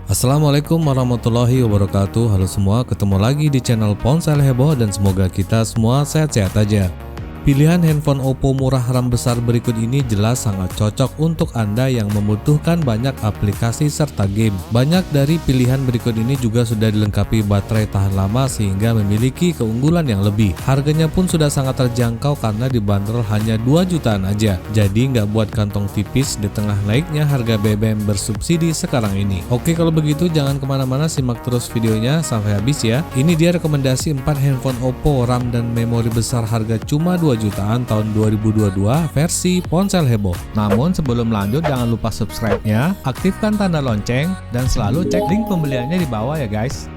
Assalamualaikum warahmatullahi wabarakatuh. Halo semua, ketemu lagi di channel Ponsel Heboh dan semoga kita semua sehat-sehat aja. Pilihan handphone Oppo murah RAM besar berikut ini jelas sangat cocok untuk Anda yang membutuhkan banyak aplikasi serta game. Banyak dari pilihan berikut ini juga sudah dilengkapi baterai tahan lama sehingga memiliki keunggulan yang lebih. Harganya pun sudah sangat terjangkau karena dibanderol hanya 2 jutaan aja. Jadi nggak buat kantong tipis di tengah naiknya harga BBM bersubsidi sekarang ini. Oke, kalau begitu jangan kemana-mana, simak terus videonya sampai habis ya. Ini dia rekomendasi 4 handphone Oppo RAM dan memori besar harga cuma 2 jutaan tahun 2022 versi Ponsel Heboh. Namun sebelum lanjut jangan lupa subscribe-nya, aktifkan tanda lonceng, dan selalu cek link pembeliannya di bawah ya guys.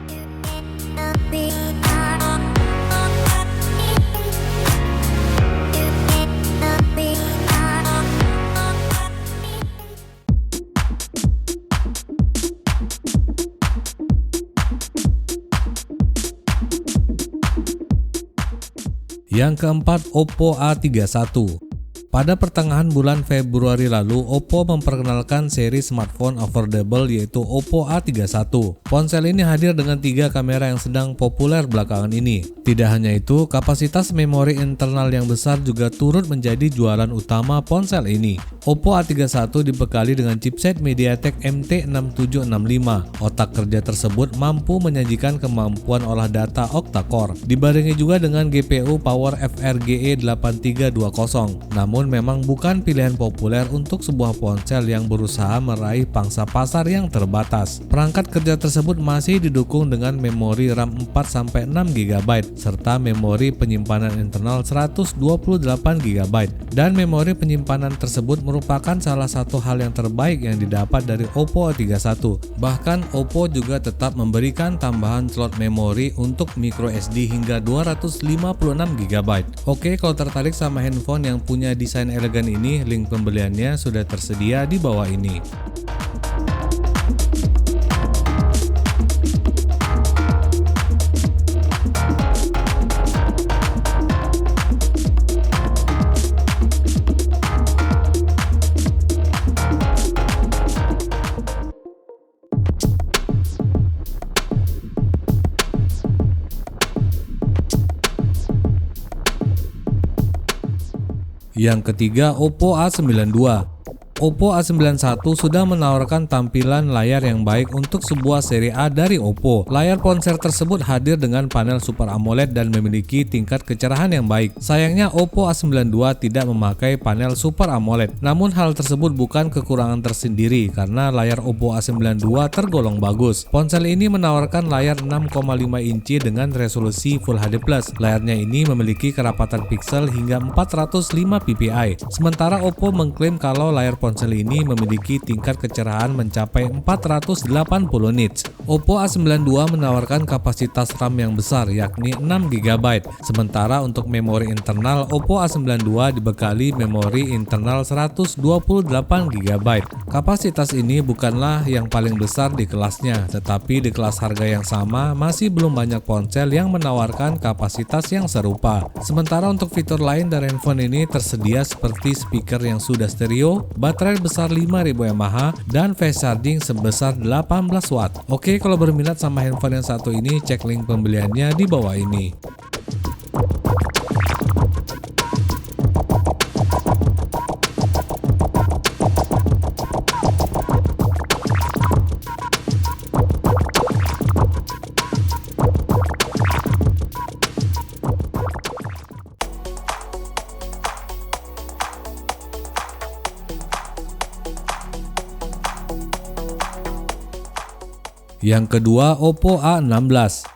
Yang keempat, Oppo A31. Pada pertengahan bulan Februari lalu, Oppo memperkenalkan seri smartphone affordable yaitu Oppo A31. Ponsel ini hadir dengan 3 kamera yang sedang populer belakangan ini. Tidak hanya itu, kapasitas memori internal yang besar juga turut menjadi jualan utama ponsel ini. Oppo A31 dibekali dengan chipset MediaTek MT6765. Otak kerja tersebut mampu menyajikan kemampuan olah data octa-core. Dibarengi juga dengan GPU Power FRGE 8320. Namun memang bukan pilihan populer untuk sebuah ponsel yang berusaha meraih pangsa pasar yang terbatas. Perangkat kerja tersebut masih didukung dengan memori RAM 4-6 GB serta memori penyimpanan internal 128 GB. Dan memori penyimpanan tersebut merupakan salah satu hal yang terbaik yang didapat dari Oppo A31. Bahkan Oppo juga tetap memberikan tambahan slot memori untuk microSD hingga 256 GB. Oke, kalau tertarik sama handphone yang punya desain elegan ini, link pembeliannya sudah tersedia di bawah ini. Yang ketiga, Oppo A92. Oppo A91 sudah menawarkan tampilan layar yang baik untuk sebuah seri A dari Oppo. Layar ponsel tersebut hadir dengan panel Super AMOLED dan memiliki tingkat kecerahan yang baik. Sayangnya Oppo A92 tidak memakai panel Super AMOLED. Namun hal tersebut bukan kekurangan tersendiri karena layar Oppo A92 tergolong bagus. Ponsel ini menawarkan layar 6,5 inci dengan resolusi Full HD+. Layarnya ini memiliki kerapatan pixel hingga 405 ppi. Sementara Oppo mengklaim kalau layar ponsel ini memiliki tingkat kecerahan mencapai 480 nits. Oppo A92 menawarkan kapasitas RAM yang besar yakni 6 GB. Sementara untuk memori internal, Oppo A92 dibekali memori internal 128 GB. Kapasitas ini bukanlah yang paling besar di kelasnya, tetapi di kelas harga yang sama masih belum banyak ponsel yang menawarkan kapasitas yang serupa. Sementara untuk fitur lain dari handphone ini tersedia seperti speaker yang sudah stereo, baterai besar 5000 mAh, dan fast charging sebesar 18 watt. Oke, kalau berminat sama handphone yang satu ini, cek link pembeliannya di bawah ini. Yang kedua, Oppo A16.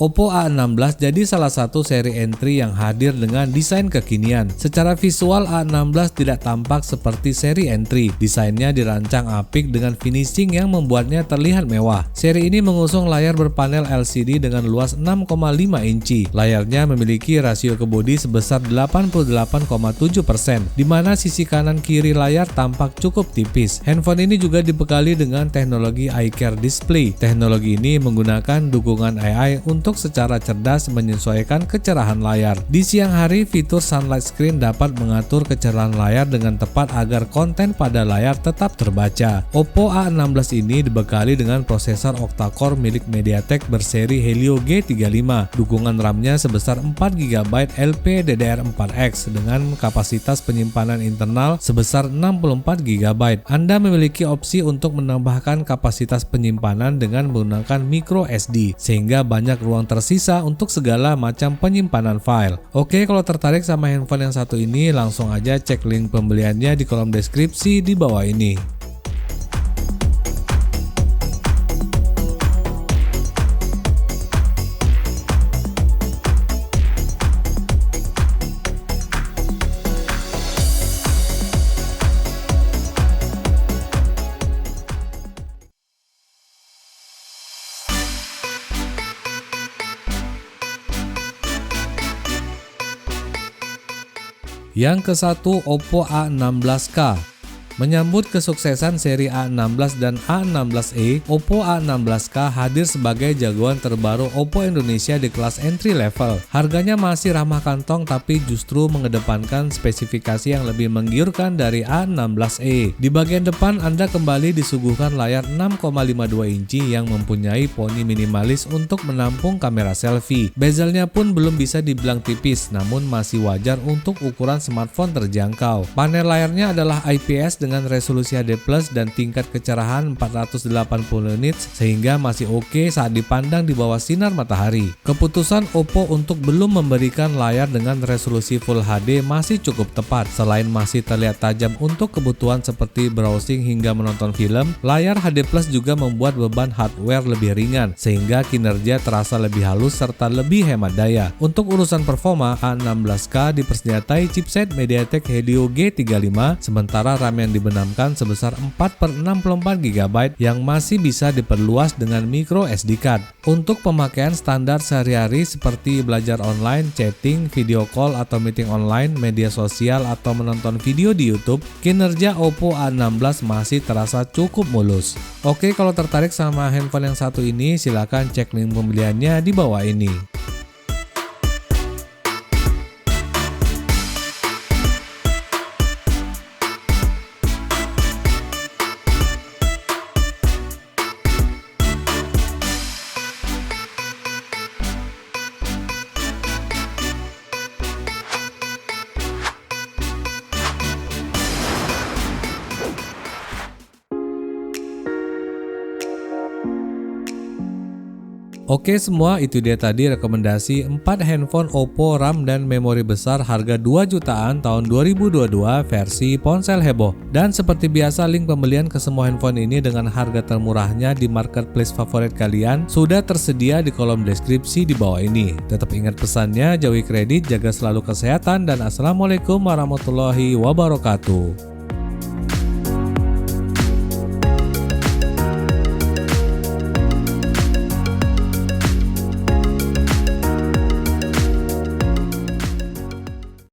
Oppo A16 jadi salah satu seri entry yang hadir dengan desain kekinian. Secara visual, A16 tidak tampak seperti seri entry. Desainnya dirancang apik dengan finishing yang membuatnya terlihat mewah. Seri ini mengusung layar berpanel LCD dengan luas 6,5 inci. Layarnya memiliki rasio ke bodi sebesar 88,7%, di mana sisi kanan kiri layar tampak cukup tipis. Handphone ini juga dibekali dengan teknologi iCare Display. Teknologi ini menggunakan dukungan AI untuk untuk secara cerdas menyesuaikan kecerahan layar. Di siang hari, fitur Sunlight Screen dapat mengatur kecerahan layar dengan tepat agar konten pada layar tetap terbaca. Oppo A16 ini dibekali dengan prosesor octa-core milik MediaTek berseri Helio G35. Dukungan RAM-nya sebesar 4GB LPDDR4X dengan kapasitas penyimpanan internal sebesar 64GB. Anda memiliki opsi untuk menambahkan kapasitas penyimpanan dengan menggunakan micro SD, sehingga banyak ruang tersisa untuk segala macam penyimpanan file. Oke, kalau tertarik sama handphone yang satu ini, langsung aja cek link pembeliannya di kolom deskripsi di bawah ini. Yang ke-1, Oppo A16K. Menyambut kesuksesan seri A16 dan A16e, Oppo A16K hadir sebagai jagoan terbaru Oppo Indonesia di kelas entry level. Harganya masih ramah kantong tapi justru mengedepankan spesifikasi yang lebih menggiurkan dari A16e. Di bagian depan Anda kembali disuguhkan layar 6,52 inci yang mempunyai poni minimalis untuk menampung kamera selfie. Bezelnya pun belum bisa dibilang tipis, namun masih wajar untuk ukuran smartphone terjangkau. Panel layarnya adalah IPS dengan resolusi HD+ dan tingkat kecerahan 480 nits sehingga masih oke saat dipandang di bawah sinar matahari. Keputusan Oppo untuk belum memberikan layar dengan resolusi Full HD masih cukup tepat. Selain masih terlihat tajam untuk kebutuhan seperti browsing hingga menonton film, layar HD+ juga membuat beban hardware lebih ringan sehingga kinerja terasa lebih halus serta lebih hemat daya. Untuk urusan performa, A16K dipersenjatai chipset MediaTek Helio G35 sementara RAM yang dibenamkan sebesar 4/64GB yang masih bisa diperluas dengan micro SD card. Untuk pemakaian standar sehari-hari seperti belajar online, chatting, video call atau meeting online, media sosial atau menonton video di YouTube, kinerja Oppo A16 masih terasa cukup mulus. Oke, kalau tertarik sama handphone yang satu ini, silahkan cek link pembeliannya di bawah ini. Oke semua, itu dia tadi rekomendasi 4 handphone Oppo RAM dan memori besar harga 2 jutaan tahun 2022 versi ponsel heboh. Dan seperti biasa, link pembelian ke semua handphone ini dengan harga termurahnya di marketplace favorit kalian sudah tersedia di kolom deskripsi di bawah ini. Tetap ingat pesannya, jauhi kredit, jaga selalu kesehatan, dan assalamualaikum warahmatullahi wabarakatuh.